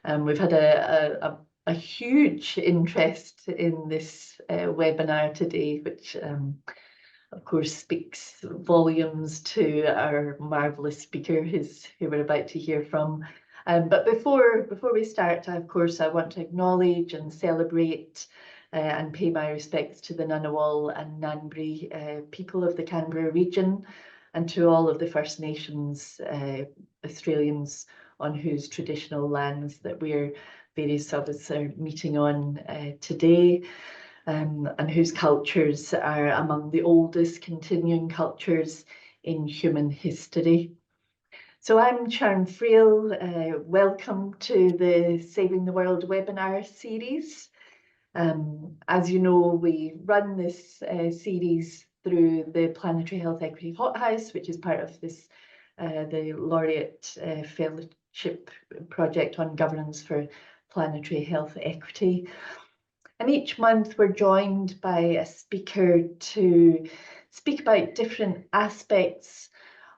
We've had a huge interest in this webinar today, which of course speaks volumes to our marvellous speaker who we're about to hear from. But before we start, of course, I want to acknowledge and celebrate and pay my respects to the Ngunnawal and Ngambri people of the Canberra region, and to all of the First Nations Australians on whose traditional lands that various of us are meeting on today, and whose cultures are among the oldest continuing cultures in human history. So I'm Sharon Friel. Welcome to the Saving the World webinar series. As you know, we run this series through the Planetary Health Equity Hothouse, which is part of this the Laureate Fellowship Project on Governance for Planetary Health Equity. And each month we're joined by a speaker to speak about different aspects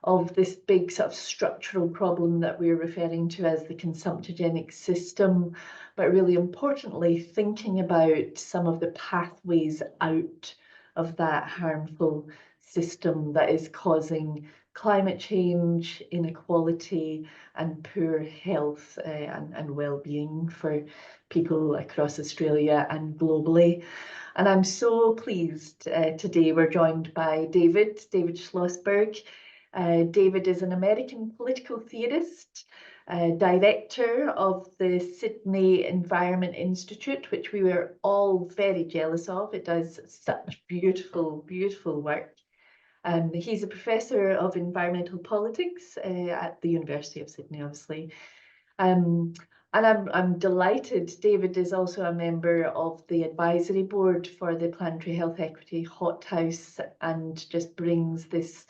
of this big sort of structural problem that we're referring to as the consumptogenic system, but really importantly, thinking about some of the pathways out of that harmful system that is causing climate change, inequality, and poor health and well-being for people across Australia and globally. And I'm so pleased today we're joined by David Schlosberg. David is an American political theorist, director of the Sydney Environment Institute, which we were all very jealous of. It does such beautiful, beautiful work. He's a professor of environmental politics at the University of Sydney, obviously. And I'm delighted. David is also a member of the advisory board for the Planetary Health Equity Hothouse, and just brings this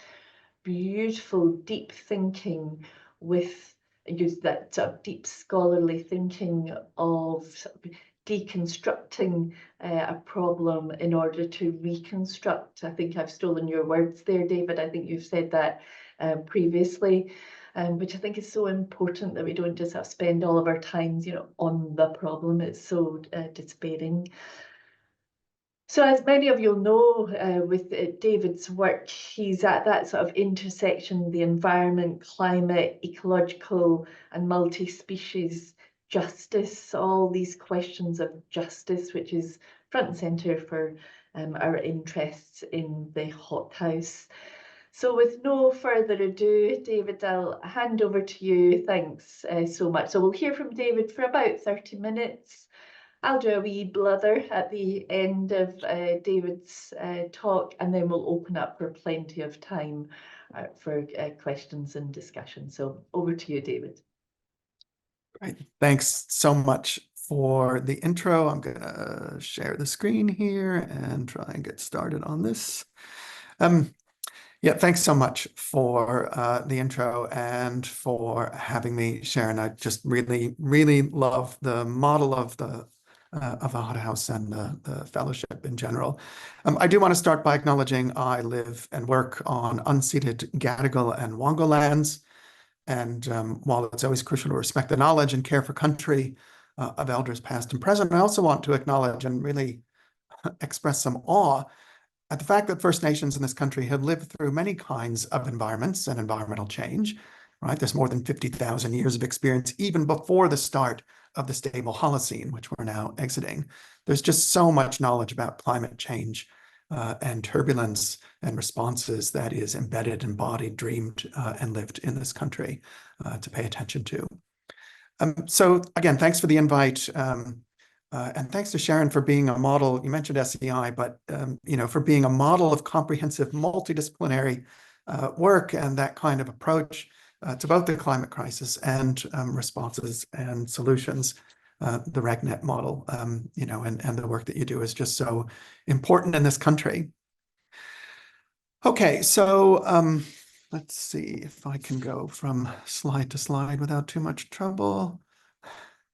beautiful, deep thinking with that sort of deep scholarly thinking of deconstructing a problem in order to reconstruct. I think I've stolen your words there, David. I think you've said that previously, which I think is so important, that we don't just spend all of our time, on the problem. It's so despairing. So as many of you know, with David's work, he's at that sort of intersection, the environment, climate, ecological and multi-species justice, all these questions of justice, which is front and centre for our interests in the hothouse. So with no further ado, David, I'll hand over to you. Thanks so much. So we'll hear from David for about 30 minutes. I'll do a wee blather at the end of David's talk, and then we'll open up for plenty of time for questions and discussion. So over to you, David. Great. Thanks so much for the intro. I'm going to share the screen here and try and get started on this. Yeah, thanks so much for the intro and for having me, Sharon. I just really, really love the model of the hothouse and the fellowship in general. I do want to start by acknowledging I live and work on unceded Gadigal and Wongo lands. And while it's always crucial to respect the knowledge and care for country of elders past and present, I also want to acknowledge and really express some awe at the fact that First Nations in this country have lived through many kinds of environments and environmental change, right? There's more than 50,000 years of experience even before the start of the stable Holocene, which we're now exiting. There's just so much knowledge about climate change and turbulence and responses that is embedded, embodied, dreamed, and lived in this country to pay attention to. So again, thanks for the invite. And thanks to Sharon for being a model. You mentioned SEI, but for being a model of comprehensive multidisciplinary work and that kind of approach to both the climate crisis and responses and solutions. The RegNet model, and the work that you do is just so important in this country. Okay, so let's see if I can go from slide to slide without too much trouble.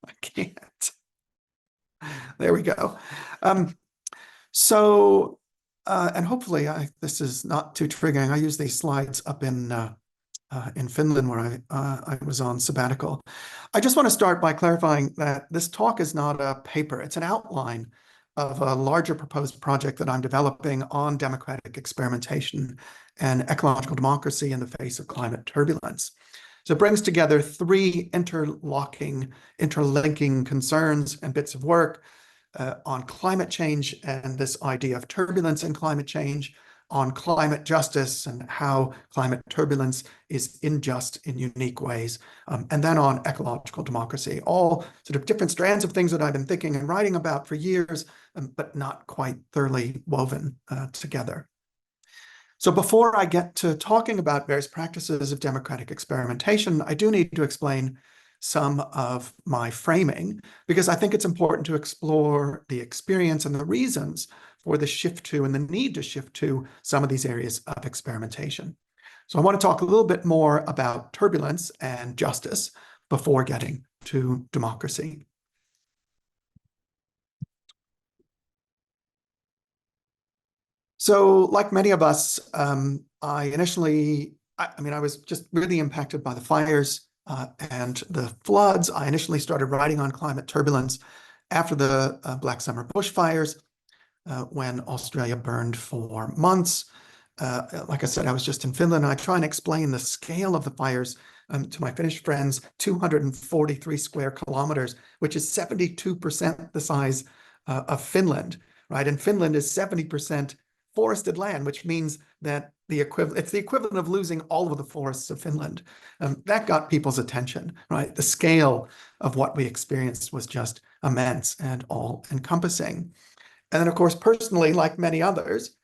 I can't. There we go. And hopefully this is not too triggering. I use these slides up in in Finland, where I was on sabbatical. I just want to start by clarifying that this talk is not a paper. It's an outline of a larger proposed project that I'm developing on democratic experimentation and ecological democracy in the face of climate turbulence. So it brings together three interlinking concerns and bits of work on climate change and this idea of turbulence in climate change, on climate justice and how climate turbulence is unjust in unique ways, and then on ecological democracy, all sort of different strands of things that I've been thinking and writing about for years, but not quite thoroughly woven together. So before I get to talking about various practices of democratic experimentation, I do need to explain some of my framing, because I think it's important to explore the experience and the reasons for the shift to and the need to shift to some of these areas of experimentation. So I want to talk a little bit more about turbulence and justice before getting to democracy. So like many of us, I was just really impacted by the fires and the floods. I initially started writing on climate turbulence after the Black Summer bushfires, when Australia burned for months. Like I said, I was just in Finland, and I try and explain the scale of the fires to my Finnish friends: 243 square kilometers, which is 72% the size of Finland, right? And Finland is 70% forested land, which means that it's the equivalent of losing all of the forests of Finland. That got people's attention, right? The scale of what we experienced was just immense and all-encompassing. And then, of course, personally, like many others,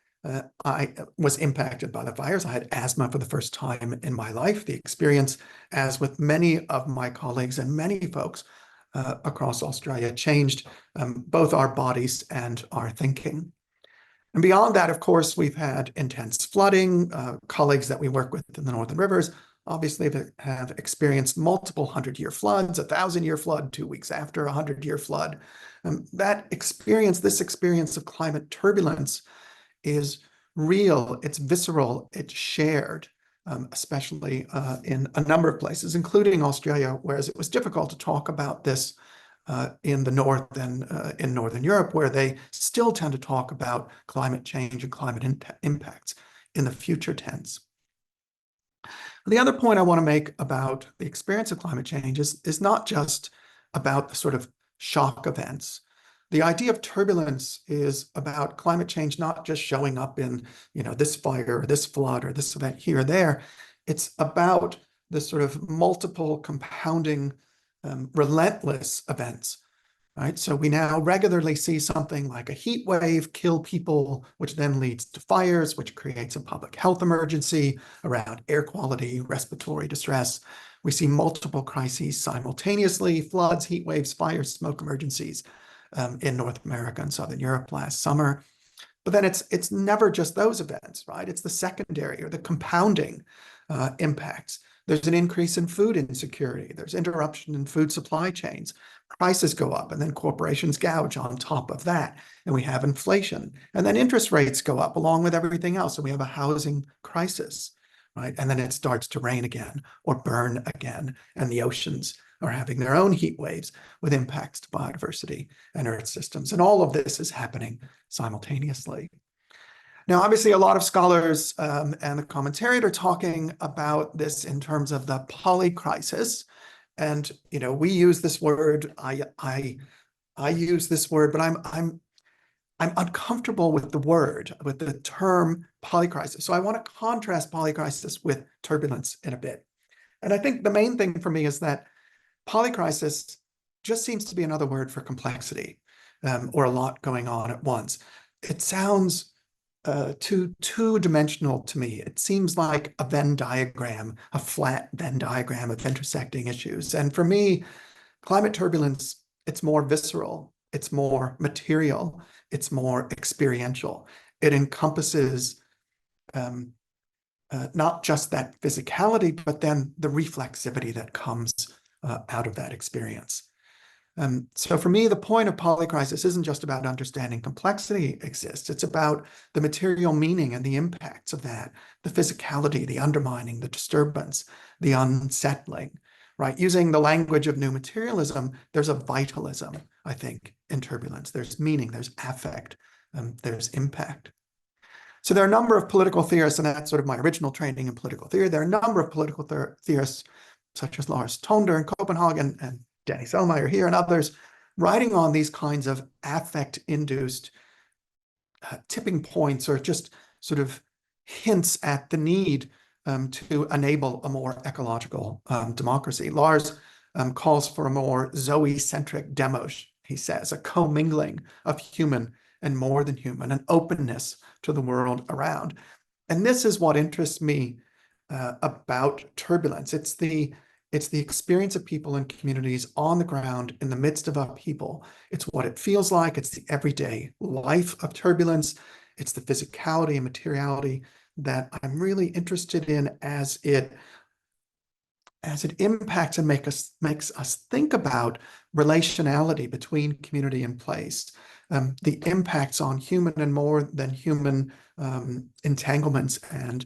I was impacted by the fires. I had asthma for the first time in my life. The experience, as with many of my colleagues and many folks across Australia, changed both our bodies and our thinking. And beyond that, of course, we've had intense flooding. Colleagues that we work with in the Northern Rivers obviously have experienced multiple 100-year floods, a 1,000-year flood 2 weeks after a 100-year flood. This experience of climate turbulence is real, it's visceral, it's shared, especially in a number of places, including Australia, whereas it was difficult to talk about this in the North and in Northern Europe, where they still tend to talk about climate change and climate impacts in the future tense. The other point I want to make about the experience of climate change is not just about the sort of shock events. The idea of turbulence is about climate change not just showing up in, this fire or this flood or this event here or there. It's about the sort of multiple compounding relentless events, right? So we now regularly see something like a heat wave kill people, which then leads to fires, which creates a public health emergency around air quality, respiratory distress. We see multiple crises simultaneously: floods, heat waves, fires, smoke emergencies in North America and Southern Europe last summer. But then it's never just those events, right? It's the secondary or the compounding impacts. There's an increase in food insecurity. There's interruption in food supply chains. Prices go up, and then corporations gouge on top of that. And we have inflation. And then interest rates go up along with everything else. And we have a housing crisis, right? And then it starts to rain again or burn again. And the oceans are having their own heat waves with impacts to biodiversity and earth systems. And all of this is happening simultaneously. Now, obviously, a lot of scholars and the commentariat are talking about this in terms of the polycrisis. And, we use this word, I use this word, but I'm uncomfortable with the term polycrisis. So I want to contrast polycrisis with turbulence in a bit. And I think the main thing for me is that polycrisis just seems to be another word for complexity, or a lot going on at once. It sounds too two-dimensional to me. It seems like a Venn diagram, a flat Venn diagram of intersecting issues. And for me, climate turbulence, it's more visceral, it's more material, it's more experiential. It encompasses not just that physicality, but then the reflexivity that comes out of that experience. So for me, the point of polycrisis isn't just about understanding complexity exists. It's about the material meaning and the impacts of that, the physicality, the undermining, the disturbance, the unsettling, right? Using the language of new materialism, there's a vitalism, I think, in turbulence. There's meaning, there's affect, there's impact. So there are a number of political theorists, and that's sort of my original training in political theory. There are a number of political theorists, such as Lars Tonder in Copenhagen and Danny Selmayr here and others, writing on these kinds of affect-induced tipping points, or just sort of hints at the need to enable a more ecological democracy. Lars calls for a more Zoe-centric demos, he says, a commingling of human and more than human, an openness to the world around. And this is what interests me about turbulence. It's the experience of people and communities on the ground in the midst of upheaval. It's what it feels like. It's the everyday life of turbulence. It's the physicality and materiality that I'm really interested in as it impacts and makes us think about relationality between community and place, the impacts on human and more than human entanglements and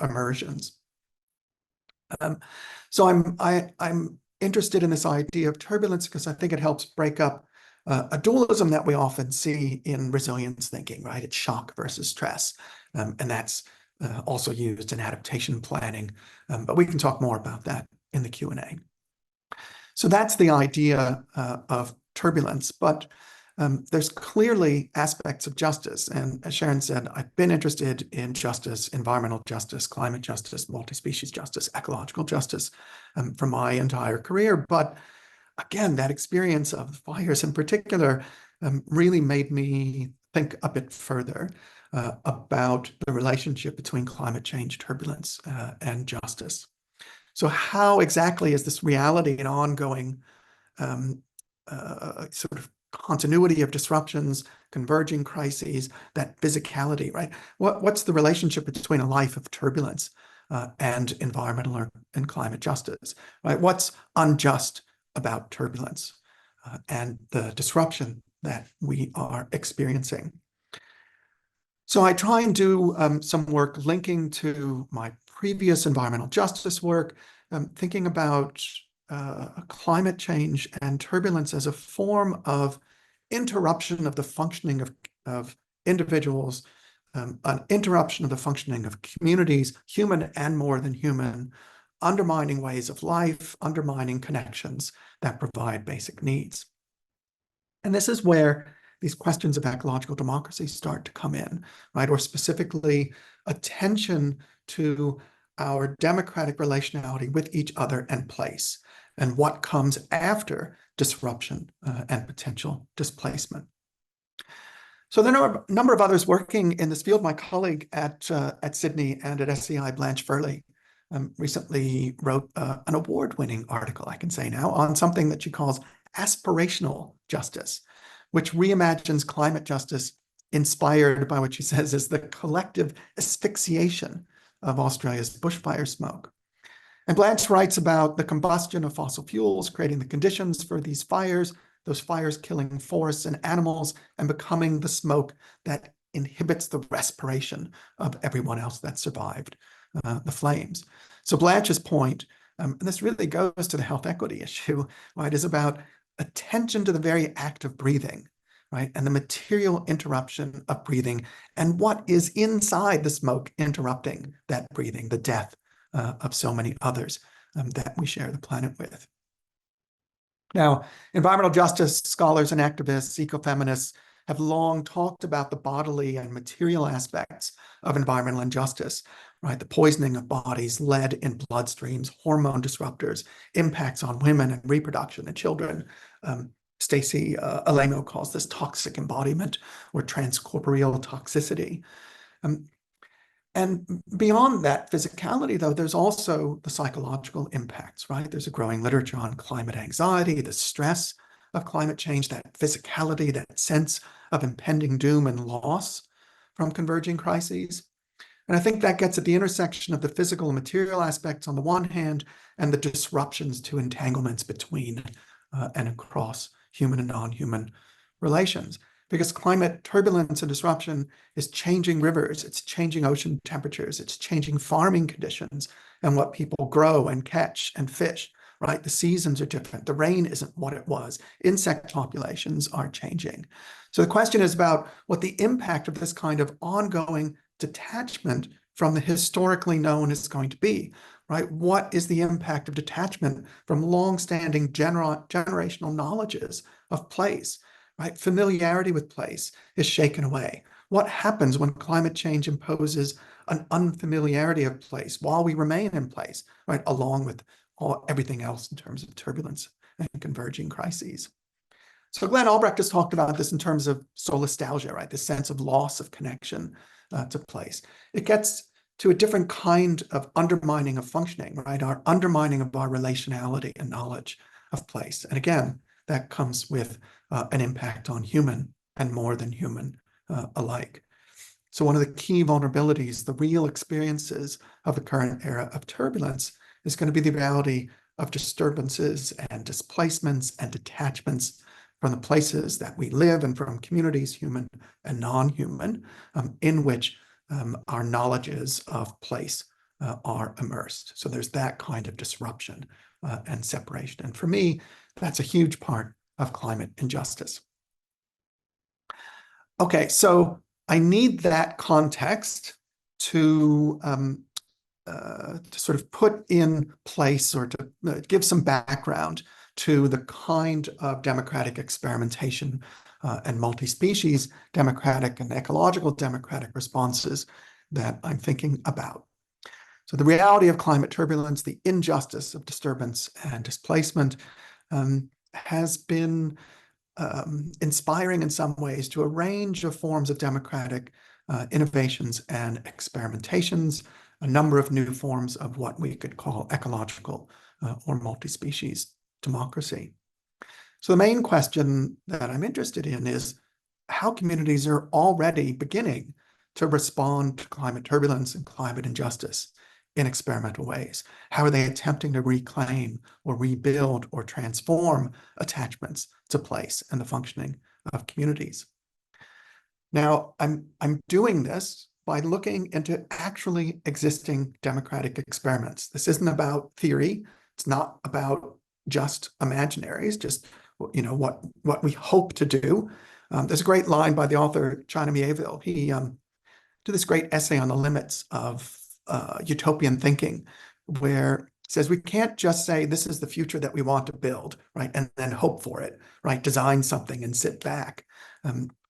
immersions. So I'm interested in this idea of turbulence because I think it helps break up a dualism that we often see in resilience thinking, right? It's shock versus stress, and that's also used in adaptation planning, but we can talk more about that in the Q&A. So that's the idea of turbulence, but there's clearly aspects of justice. And as Sharon said, I've been interested in justice, environmental justice, climate justice, multi-species justice, ecological justice for my entire career. But again, that experience of fires in particular really made me think a bit further about the relationship between climate change, turbulence, and justice. So how exactly is this reality an ongoing sort of continuity of disruptions, converging crises, that physicality, right? What's the relationship between a life of turbulence and environmental and climate justice, right? What's unjust about turbulence and the disruption that we are experiencing? So I try and do some work linking to my previous environmental justice work, thinking about climate change and turbulence as a form of interruption of the functioning of individuals, an interruption of the functioning of communities, human and more than human, undermining ways of life, undermining connections that provide basic needs. And this is where these questions of ecological democracy start to come in, right? Or specifically attention to our democratic relationality with each other and place, and what comes after disruption and potential displacement. So there are a number of others working in this field. My colleague at Sydney and at SCI, Blanche Furley, recently wrote an award-winning article, I can say now, on something that she calls aspirational justice, which reimagines climate justice inspired by what she says is the collective asphyxiation of Australia's bushfire smoke. And Blanche writes about the combustion of fossil fuels, creating the conditions for these fires, those fires killing forests and animals and becoming the smoke that inhibits the respiration of everyone else that survived the flames. So Blanche's point, and this really goes to the health equity issue, right, is about attention to the very act of breathing, right, and the material interruption of breathing and what is inside the smoke interrupting that breathing, the death of so many others that we share the planet with. Now, environmental justice scholars and activists, ecofeminists, have long talked about the bodily and material aspects of environmental injustice, right? The poisoning of bodies, lead in bloodstreams, hormone disruptors, impacts on women and reproduction and children. Stacey Alemo calls this toxic embodiment or transcorporeal toxicity. And beyond that physicality, though, there's also the psychological impacts, right? There's a growing literature on climate anxiety, the stress of climate change, that physicality, that sense of impending doom and loss from converging crises. And I think that gets at the intersection of the physical and material aspects on the one hand, and the disruptions to entanglements between and across human and non-human relations. Because climate turbulence and disruption is changing rivers, it's changing ocean temperatures, it's changing farming conditions and what people grow and catch and fish, right? The seasons are different. The rain isn't what it was. Insect populations are changing. So the question is about what the impact of this kind of ongoing detachment from the historically known is going to be, right? What is the impact of detachment from long-standing generational knowledges of place? Right? Familiarity with place is shaken away. What happens when climate change imposes an unfamiliarity of place while we remain in place, right? Along with everything else in terms of turbulence and converging crises. So Glenn Albrecht has talked about this in terms of solastalgia, right? This sense of loss of connection to place. It gets to a different kind of undermining of functioning, right? Our undermining of our relationality and knowledge of place. And again, that comes with an impact on human and more than human alike. So one of the key vulnerabilities, the real experiences of the current era of turbulence is going to be the reality of disturbances and displacements and detachments from the places that we live and from communities, human and non-human, in which our knowledges of place are immersed. So there's that kind of disruption and separation. And for me, that's a huge part of climate injustice. Okay, so I need that context to sort of put in place or to give some background to the kind of democratic experimentation and multi-species democratic and ecological democratic responses that I'm thinking about. So the reality of climate turbulence, the injustice of disturbance and displacement has been inspiring in some ways to a range of forms of democratic innovations and experimentations, a number of new forms of what we could call ecological or multi-species democracy. So the main question that I'm interested in is how communities are already beginning to respond to climate turbulence and climate injustice in experimental ways. How are they attempting to reclaim or rebuild or transform attachments to place and the functioning of communities? Now, I'm doing this by looking into actually existing democratic experiments. This isn't about theory. It's not about just imaginaries, just what we hope to do. There's a great line by the author China Miéville. He did this great essay on the limits of utopian thinking, where it says we can't just say this is the future that we want to build, right, and then hope for it, right, design something and sit back.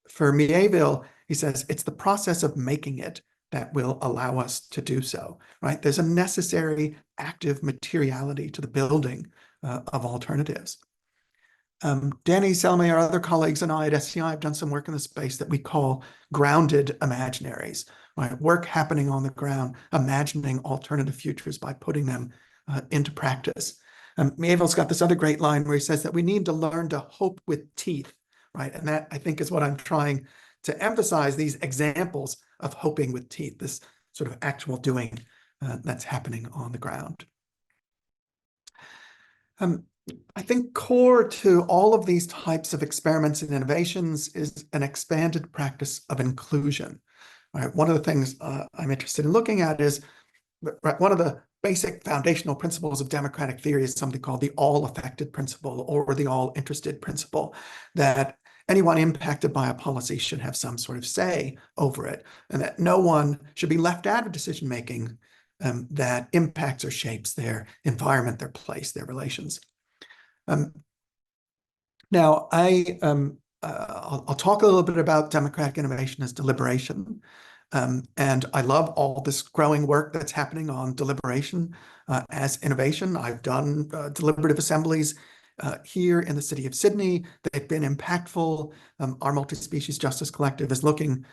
For Miéville, he says it's the process of making it that will allow us to do so, right? There's a necessary active materiality to the building of alternatives. Danny, Salome, our other colleagues and I at SCI have done some work in the space that we call grounded imaginaries, right? Work happening on the ground, imagining alternative futures by putting them into practice. Miéville's got this other great line where he says that we need to learn to hope with teeth, right? And that, I think, is what I'm trying to emphasize, these examples of hoping with teeth, this sort of actual doing that's happening on the ground. I think core to all of these types of experiments and innovations is an expanded practice of inclusion. Right? One of the things I'm interested in looking at is one of the basic foundational principles of democratic theory is something called the all-affected principle or the all-interested principle, that anyone impacted by a policy should have some sort of say over it, and that no one should be left out of decision-making that impacts or shapes their environment, their place, their relations. Now, I'll talk a little bit about democratic innovation as deliberation. And I love all this growing work that's happening on deliberation as innovation. I've done deliberative assemblies here in the city of Sydney. They've been impactful. Our Multi-Species Justice Collective is looking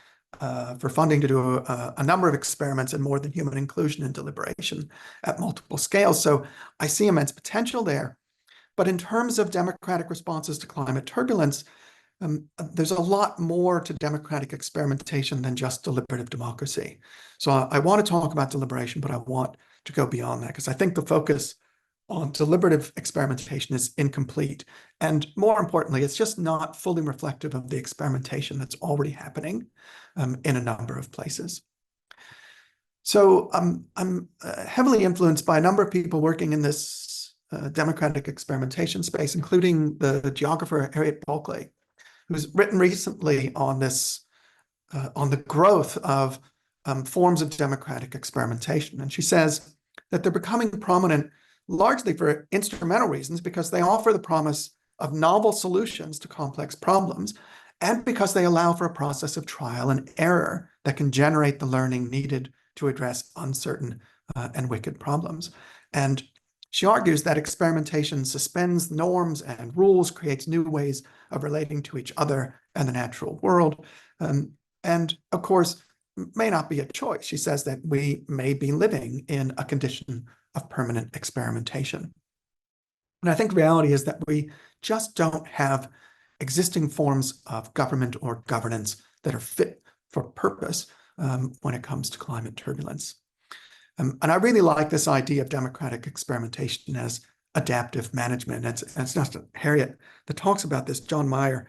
for funding to do a number of experiments in more than human inclusion and deliberation at multiple scales. So I see immense potential there. But in terms of democratic responses to climate turbulence, there's a lot more to democratic experimentation than just deliberative democracy. So I want to talk about deliberation, but I want to go beyond that because I think the focus on deliberative experimentation is incomplete. And more importantly, it's just not fully reflective of the experimentation that's already happening in a number of places. So I'm heavily influenced by a number of people working in this democratic experimentation space, including the geographer Harriet Bulkley, who's written recently on this, on the growth of forms of democratic experimentation. And she says that they're becoming prominent largely for instrumental reasons, because they offer the promise of novel solutions to complex problems, and because they allow for a process of trial and error that can generate the learning needed to address uncertain and wicked problems. And she argues that experimentation suspends norms and rules, creates new ways of relating to each other and the natural world, and of course, may not be a choice. She says that we may be living in a condition of permanent experimentation. And I think the reality is that we just don't have existing forms of government or governance that are fit for purpose when it comes to climate turbulence. And I really like this idea of democratic experimentation as adaptive management. It's not Harriet that talks about this. John Meyer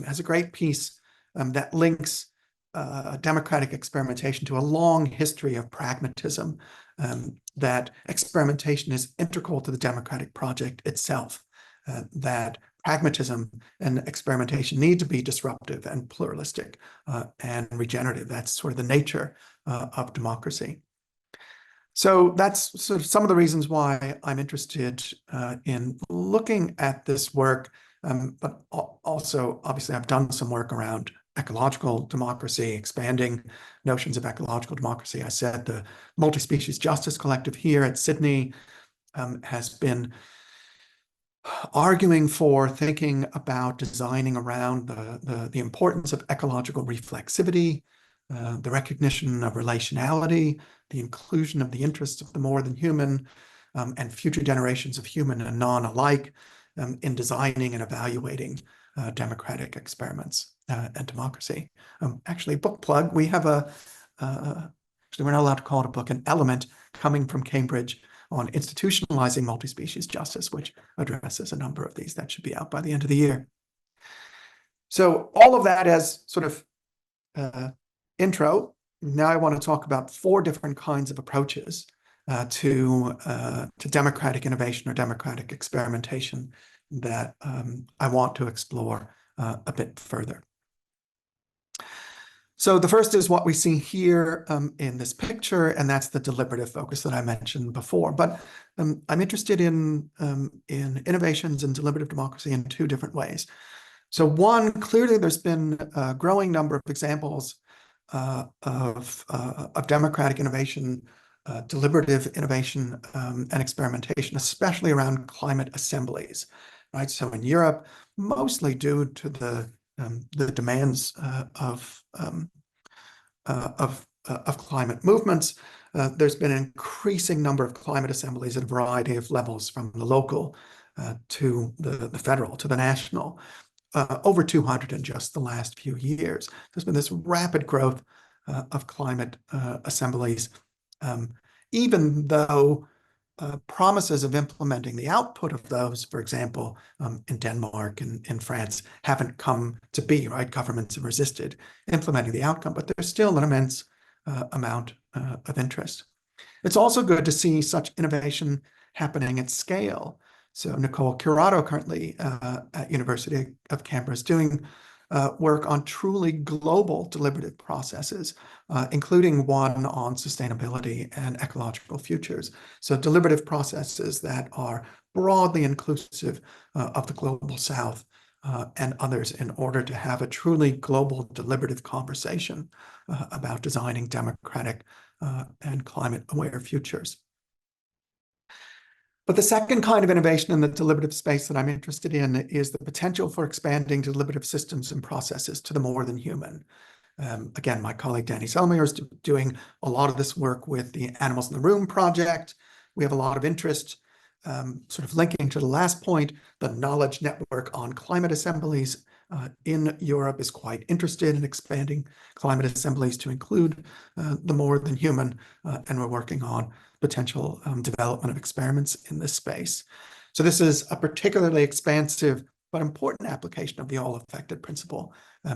has a great piece that links democratic experimentation to a long history of pragmatism, that experimentation is integral to the democratic project itself, that pragmatism and experimentation need to be disruptive and pluralistic and regenerative. That's sort of the nature of democracy. So that's sort of some of the reasons why I'm interested in looking at this work, but also, obviously, I've done some work around ecological democracy, expanding notions of ecological democracy. I said the Multispecies Justice Collective here at Sydney has been arguing for thinking about designing around the importance of ecological reflexivity, the recognition of relationality, the inclusion of the interests of the more than human and future generations of human and non alike in designing and evaluating democratic experiments and democracy. Actually, book plug, we have actually we're not allowed to call it a book, an element coming from Cambridge on institutionalizing multi-species justice, which addresses a number of these. That should be out by the end of the year. So all of that as sort of intro. Now I want to talk about 4 different kinds of approaches to democratic innovation or democratic experimentation that I want to explore a bit further. So the first is what we see here in this picture, and that's the deliberative focus that I mentioned before. But I'm interested in innovations in deliberative democracy in 2 different ways. So one, clearly there's been a growing number of examples of democratic innovation, deliberative innovation and experimentation, especially around climate assemblies, right? So in Europe, mostly due to the demands of climate movements, there's been an increasing number of climate assemblies at a variety of levels, from the local to the federal to the national. Over 200 in just the last few years. There's been this rapid growth of climate assemblies, even though promises of implementing the output of those, for example, in Denmark and in France, haven't come to be, right? Governments have resisted implementing the outcome, but there's still an immense amount of interest. It's also good to see such innovation happening at scale. So Nicole Curato currently at University of Canberra is doing work on truly global deliberative processes, including one on sustainability and ecological futures. So deliberative processes that are broadly inclusive of the global South and others, in order to have a truly global deliberative conversation about designing democratic and climate-aware futures. But the second kind of innovation in the deliberative space that I'm interested in is the potential for expanding deliberative systems and processes to the more than human. Again, my colleague Danny Selmayr is doing a lot of this work with the Animals in the Room project. We have a lot of interest, sort of linking to the last point. The Knowledge Network on Climate Assemblies in Europe is quite interested in expanding climate assemblies to include the more than human, and we're working on potential development of experiments in this space. So this is a particularly expansive but important application of the all-affected principle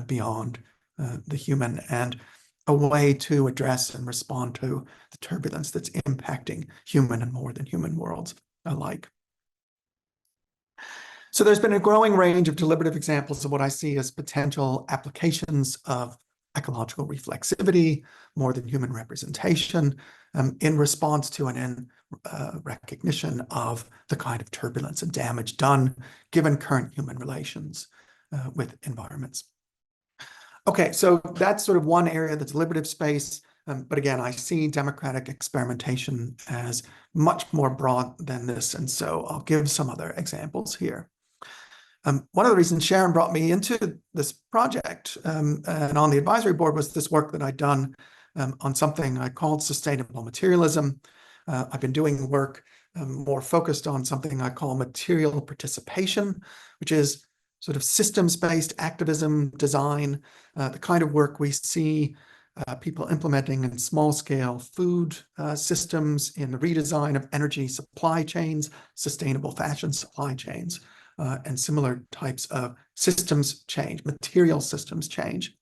beyond the human, and a way to address and respond to the turbulence that's impacting human and more than human worlds alike. So there's been a growing range of deliberative examples of what I see as potential applications of ecological reflexivity, more than human representation, in response to and in recognition of the kind of turbulence and damage done given current human relations with environments. Okay, so that's sort of one area, the deliberative space. But again, I see democratic experimentation as much more broad than this. And so I'll give some other examples here. One of the reasons Sharon brought me into this project and on the advisory board was this work that I'd done on something I called sustainable materialism. I've been doing work more focused on something I call material participation, which is sort of systems-based activism design, the kind of work we see people implementing in small-scale food systems, in the redesign of energy supply chains, sustainable fashion supply chains, and similar types of systems change, material systems change.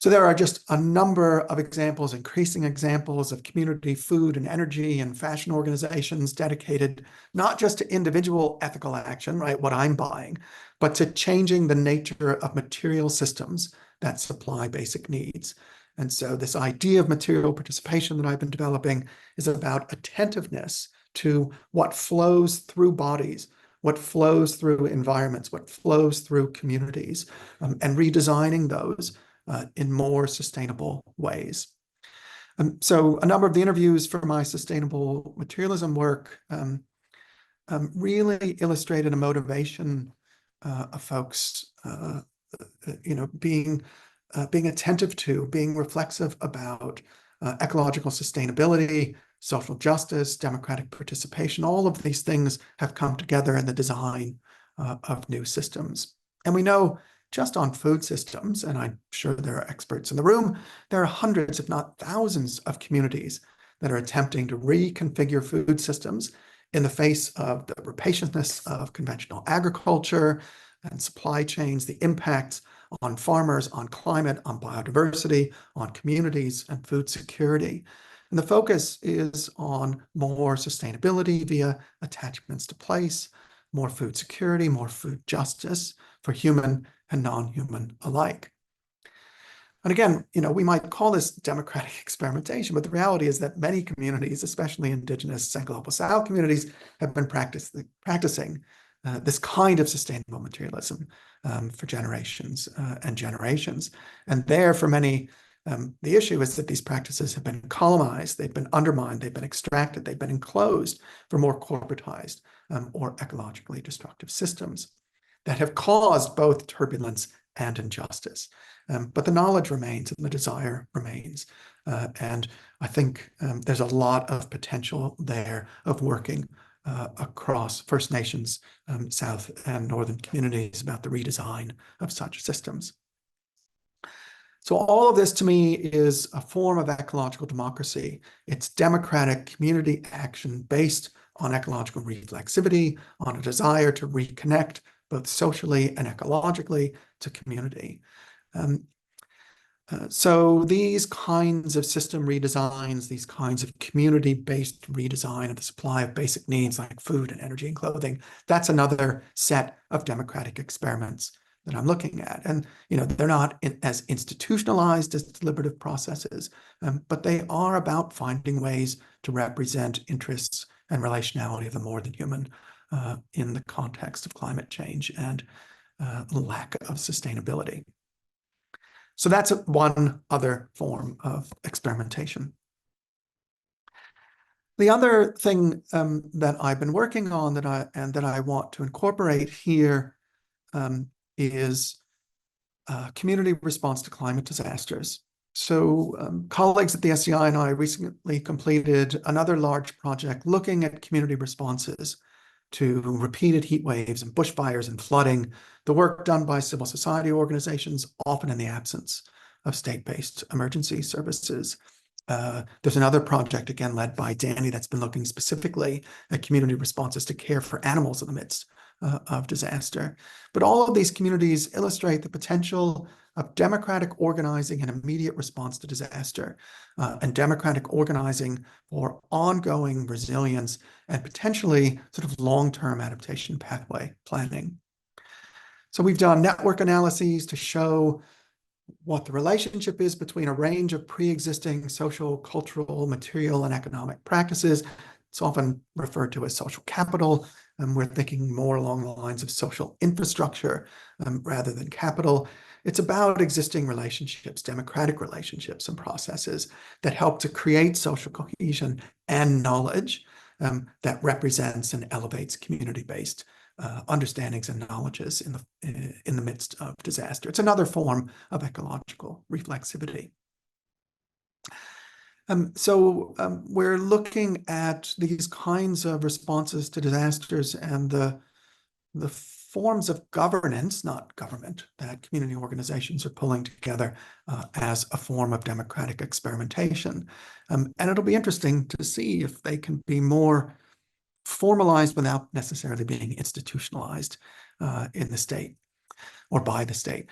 So there are just a number of examples, increasing examples of community food and energy and fashion organizations dedicated not just to individual ethical action, right, what I'm buying, but to changing the nature of material systems that supply basic needs. And so this idea of material participation that I've been developing is about attentiveness to what flows through bodies, what flows through environments, what flows through communities, and redesigning those in more sustainable ways. So a number of the interviews for my sustainable materialism work really illustrated a motivation of folks, being attentive to, being reflexive about ecological sustainability, social justice, democratic participation. All of these things have come together in the design of new systems. And we know just on food systems, and I'm sure there are experts in the room, there are hundreds, if not thousands, of communities that are attempting to reconfigure food systems in the face of the rapaciousness of conventional agriculture and supply chains, the impacts on farmers, on climate, on biodiversity, on communities, and food security. And the focus is on more sustainability via attachments to place, more food security, more food justice for human and non-human alike. And again, we might call this democratic experimentation, but the reality is that many communities, especially indigenous and global South communities, have been practicing this kind of sustainable materialism for generations and generations. And there, for many, the issue is that these practices have been colonized, they've been undermined, they've been extracted, they've been enclosed for more corporatized or ecologically destructive systems that have caused both turbulence and injustice. But the knowledge remains and the desire remains. And I think there's a lot of potential there of working across First Nations, South and Northern communities about the redesign of such systems. So all of this to me is a form of ecological democracy. It's democratic community action based on ecological reflexivity, on a desire to reconnect both socially and ecologically to community. So these kinds of system redesigns, these kinds of community-based redesign of the supply of basic needs like food and energy and clothing, that's another set of democratic experiments that I'm looking at. And they're not as institutionalized as deliberative processes, but they are about finding ways to represent interests and relationality of the more than human in the context of climate change and lack of sustainability. So that's one other form of experimentation. The other thing that I've been working on that I want to incorporate here is community response to climate disasters. So colleagues at the SCI and I recently completed another large project looking at community responses to repeated heat waves and bushfires and flooding, the work done by civil society organizations, often in the absence of state-based emergency services. There's another project, again, led by Danny, that's been looking specifically at community responses to care for animals in the midst of disaster. But all of these communities illustrate the potential of democratic organizing and immediate response to disaster, and democratic organizing for ongoing resilience and potentially sort of long-term adaptation pathway planning. So we've done network analyses to show what the relationship is between a range of pre-existing social, cultural, material, and economic practices. It's often referred to as social capital, and we're thinking more along the lines of social infrastructure rather than capital. It's about existing relationships, democratic relationships and processes that help to create social cohesion and knowledge that represents and elevates community-based understandings and knowledges in the midst of disaster. It's another form of ecological reflexivity. We're looking at these kinds of responses to disasters and the forms of governance, not government, that community organizations are pulling together as a form of democratic experimentation. And it'll be interesting to see if they can be more formalized without necessarily being institutionalized in the state or by the state.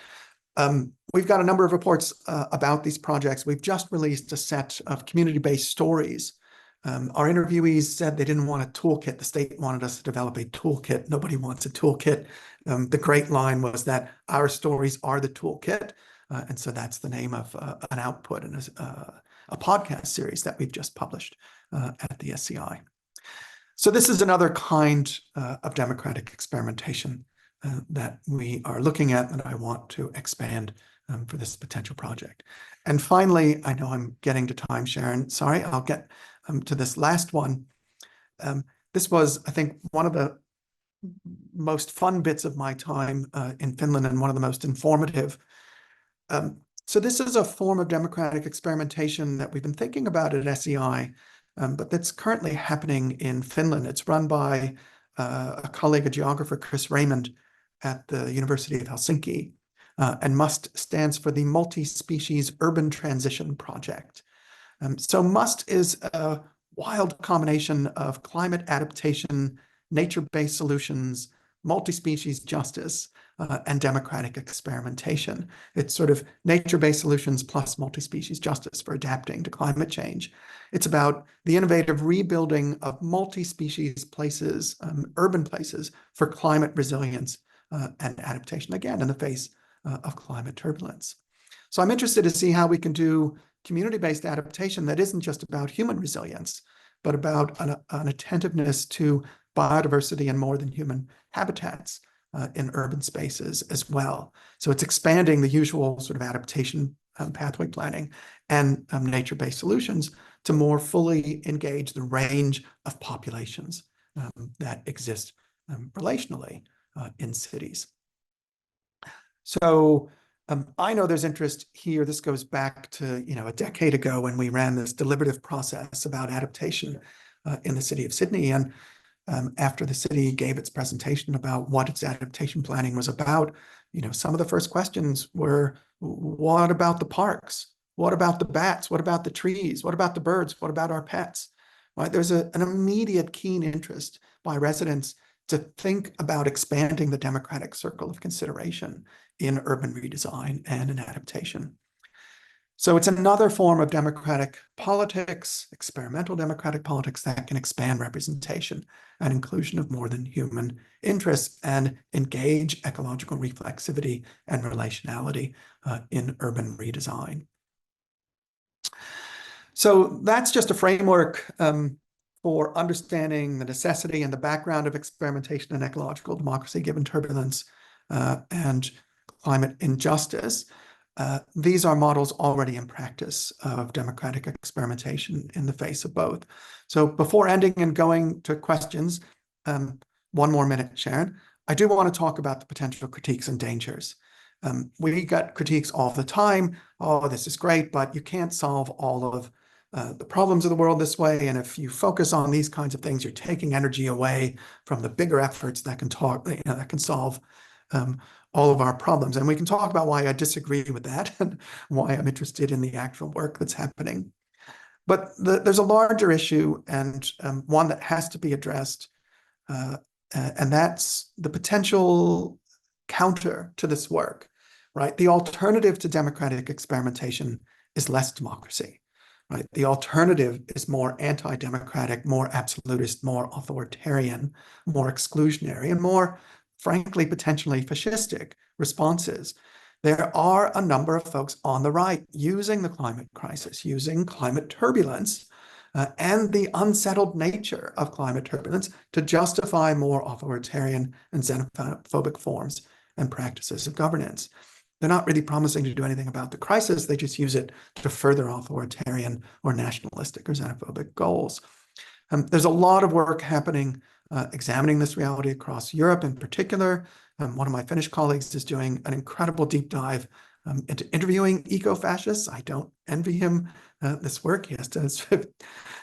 We've got a number of reports about these projects. We've just released a set of community-based stories. Our interviewees said they didn't want a toolkit. The state wanted us to develop a toolkit. Nobody wants a toolkit. The great line was that our stories are the toolkit. And so that's the name of an output in a podcast series that we've just published at the SCI. So this is another kind of democratic experimentation that we are looking at that I want to expand for this potential project. And finally, I know I'm getting to time, Sharon. Sorry, I'll get to this last one. This was, I think, one of the most fun bits of my time in Finland and one of the most informative. So this is a form of democratic experimentation that we've been thinking about at SEI, but that's currently happening in Finland. It's run by a colleague, a geographer, Chris Raymond, at the University of Helsinki, and MUST stands for the Multispecies Urban Transition Project. So MUST is a wild combination of climate adaptation, nature-based solutions, multi-species justice, and democratic experimentation. It's sort of nature-based solutions plus multi-species justice for adapting to climate change. It's about the innovative rebuilding of multi-species places, urban places, for climate resilience and adaptation, again, in the face of climate turbulence. So I'm interested to see how we can do community-based adaptation that isn't just about human resilience, but about an attentiveness to biodiversity and more than human habitats in urban spaces as well. So it's expanding the usual sort of adaptation pathway planning and nature-based solutions to more fully engage the range of populations that exist relationally in cities. So I know there's interest here. This goes back to a decade ago when we ran this deliberative process about adaptation in the city of Sydney. And after the city gave its presentation about what its adaptation planning was about, some of the first questions were, what about the parks? What about the bats? What about the trees? What about the birds? What about our pets? Right? There's an immediate keen interest by residents to think about expanding the democratic circle of consideration in urban redesign and in adaptation. So it's another form of democratic politics, experimental democratic politics, that can expand representation and inclusion of more than human interests and engage ecological reflexivity and relationality in urban redesign. So that's just a framework for understanding the necessity and the background of experimentation and ecological democracy given turbulence and climate injustice. These are models already in practice of democratic experimentation in the face of both. So before ending and going to questions, one more minute, Sharon, I do want to talk about the potential critiques and dangers. We get critiques all the time. Oh, this is great, but you can't solve all of the problems of the world this way. And if you focus on these kinds of things, you're taking energy away from the bigger efforts that can that can solve all of our problems. And we can talk about why I disagree with that and why I'm interested in the actual work that's happening. But there's a larger issue, and one that has to be addressed, and that's the potential counter to this work, right? The alternative to democratic experimentation is less democracy, right? The alternative is more anti-democratic, more absolutist, more authoritarian, more exclusionary, and more, frankly, potentially fascistic responses. There are a number of folks on the right using the climate crisis, using climate turbulence, and the unsettled nature of climate turbulence to justify more authoritarian and xenophobic forms and practices of governance. They're not really promising to do anything about the crisis. They just use it to further authoritarian or nationalistic or xenophobic goals. There's a lot of work happening examining this reality across Europe in particular. One of my Finnish colleagues is doing an incredible deep dive into interviewing eco-fascists. I don't envy him this work. He has to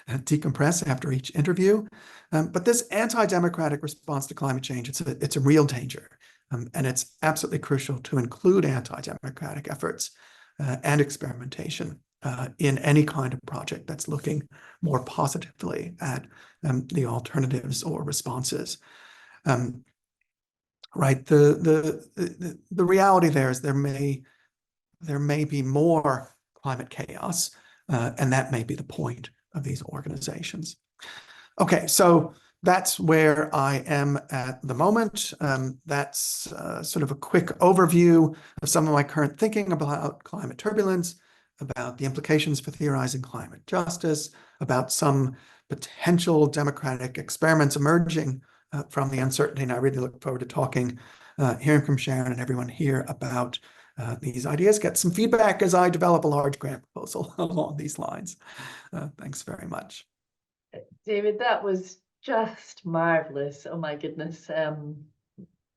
decompress after each interview. But this anti-democratic response to climate change, it's a real danger. And it's absolutely crucial to include anti-democratic efforts and experimentation in any kind of project that's looking more positively at the alternatives or responses. Right. The reality there is there may be more climate chaos, and that may be the point of these organizations. Okay, so that's where I am at the moment. That's sort of a quick overview of some of my current thinking about climate turbulence, about the implications for theorizing climate justice, about some potential democratic experiments emerging from the uncertainty. And I really look forward to talking, hearing from Sharon and everyone here about these ideas, get some feedback as I develop a large grant proposal along these lines. Thanks very much. David, that was just marvelous. Oh my goodness.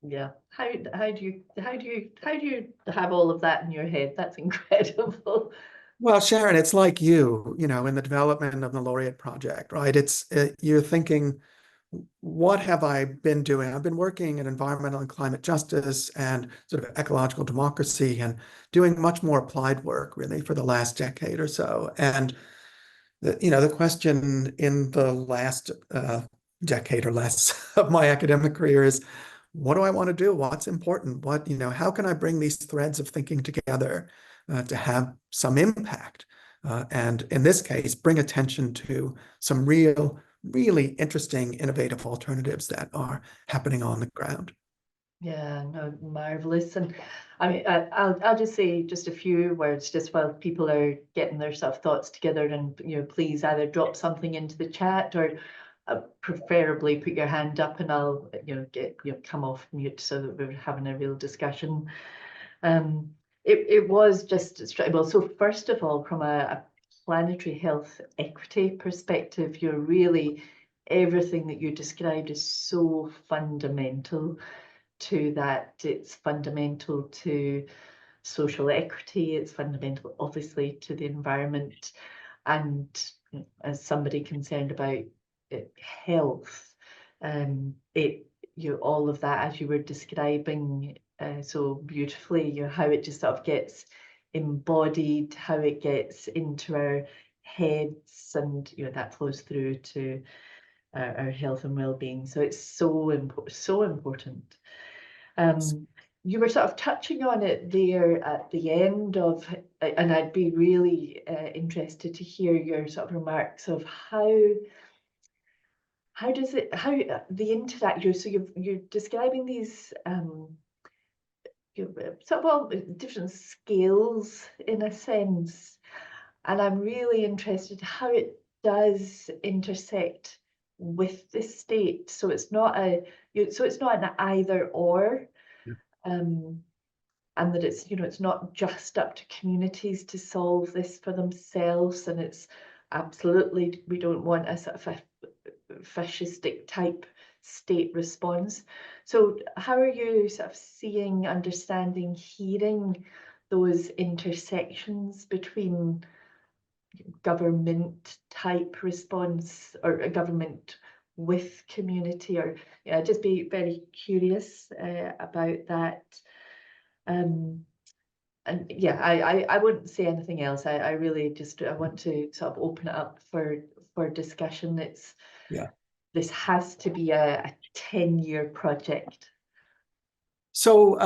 Yeah. How do you have all of that in your head? That's incredible. Well, Sharon, it's like you know, in the development of the Laureate Project, right? You're thinking, what have I been doing? I've been working in environmental and climate justice and sort of ecological democracy and doing much more applied work really for the last decade or so. And the question in the last decade or less of my academic career is, what do I want to do? What's important? How can I bring these threads of thinking together to have some impact? And in this case, bring attention to some really interesting, innovative alternatives that are happening on the ground. Yeah, no, marvelous. And I mean, I'll just say just a few words just while people are getting their sort of thoughts together, and please either drop something into the chat or preferably put your hand up, and I'll come off mute so that we're having a real discussion. It was just well. So first of all, from a planetary health equity perspective, everything that you described is so fundamental to that. It's fundamental to social equity. It's fundamental, obviously, to the environment. And as somebody concerned about health, all of that, as you were describing so beautifully, how it just sort of gets embodied, how it gets into our heads, and that flows through to our health and well-being. So it's so important. You were sort of touching on it there at the end of, and I'd be really interested to hear your sort of remarks of how the interact. So you're describing these sort of all different scales in a sense, and I'm really interested how it does intersect with the state. So it's not an either or. And that it's not just up to communities to solve this for themselves, and it's absolutely, we don't want a sort of a fascistic type state response. So how are you sort of seeing, understanding, hearing those intersections between government type response or a government with community? Or just be very curious about that. And yeah, I wouldn't say anything else. I really just I want to sort of open it up for discussion. This has to be a 10-year project. So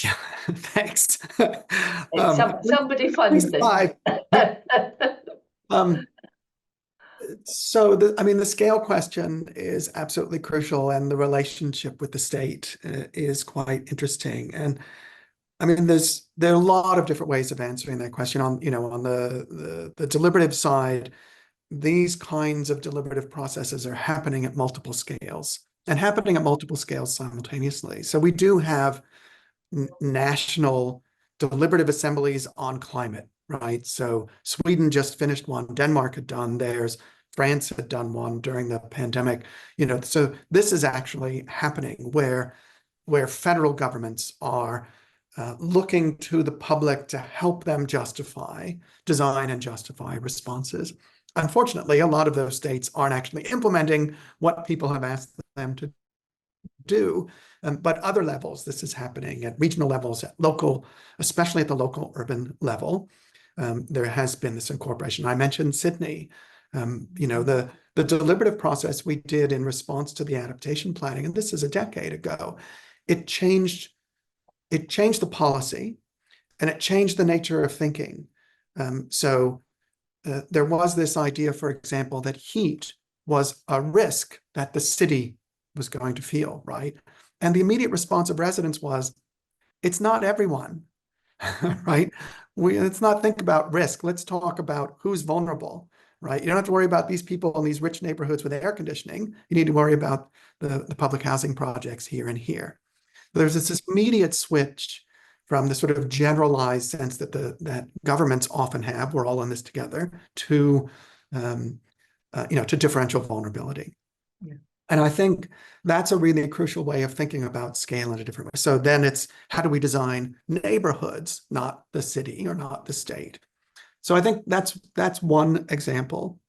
yeah, thanks. Somebody At fund least this. 5. So I mean, the scale question is absolutely crucial, and the relationship with the state is quite interesting. And I mean, there are a lot of different ways of answering that question. On on the deliberative side, these kinds of deliberative processes are happening at multiple scales and happening at multiple scales simultaneously. So we do have national deliberative assemblies on climate, right? So Sweden just finished one, Denmark had done theirs, France had done one during the pandemic. So this is actually happening where federal governments are looking to the public to help them design and justify responses. Unfortunately, a lot of those states aren't actually implementing what people have asked them to do. But other levels, this is happening at regional levels, at local, especially at the local urban level. There has been this incorporation. I mentioned Sydney. The deliberative process we did in response to the adaptation planning, and this is a decade ago, it changed the policy, and it changed the nature of thinking. There was this idea, for example, that heat was a risk that the city was going to feel, right? And the immediate response of residents was, it's not everyone, right? Let's not think about risk. Let's talk about who's vulnerable, right? You don't have to worry about these people in these rich neighborhoods with air conditioning. You need to worry about the public housing projects here and here. There's this immediate switch from the sort of generalized sense that governments often have, we're all in this together, to to differential vulnerability. Yeah. And I think that's a really crucial way of thinking about scale in a different way. So then it's, how do we design neighborhoods, not the city or not the state? So I think that's one example.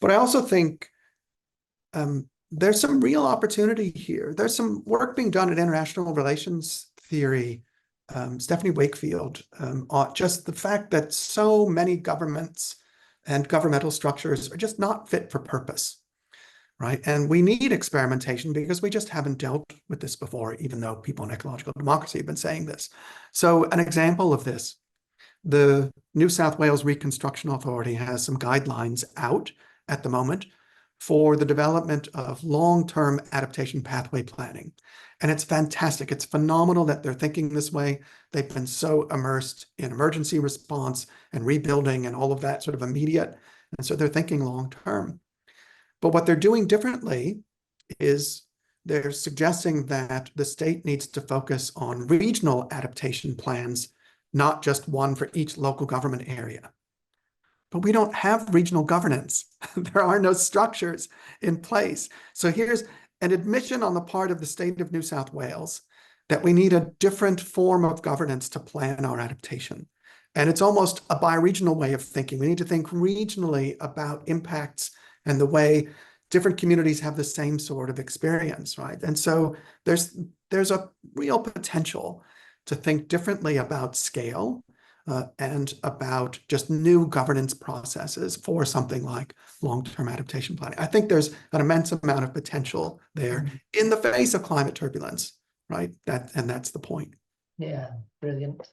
But I also think there's some real opportunity here. There's some work being done in international relations theory. Stephanie Wakefield, just the fact that so many governments and governmental structures are just not fit for purpose. Right. And we need experimentation because we just haven't dealt with this before, even though people in ecological democracy have been saying this. So an example of this, the New South Wales Reconstruction Authority has some guidelines out at the moment for the development of long-term adaptation pathway planning. And it's fantastic. It's phenomenal that they're thinking this way. They've been so immersed in emergency response and rebuilding and all of that sort of immediate. And so they're thinking long-term. But what they're doing differently is they're suggesting that the state needs to focus on regional adaptation plans, not just one for each local government area. But we don't have regional governance. There are no structures in place. So here's an admission on the part of the state of New South Wales that we need a different form of governance to plan our adaptation. And it's almost a bi-regional way of thinking. We need to think regionally about impacts and the way different communities have the same sort of experience, right? And so there's a real potential to think differently about scale and about just new governance processes for something like long-term adaptation planning. I think there's an immense amount of potential there in the face of climate turbulence, right? And that's the point. Yeah, brilliant.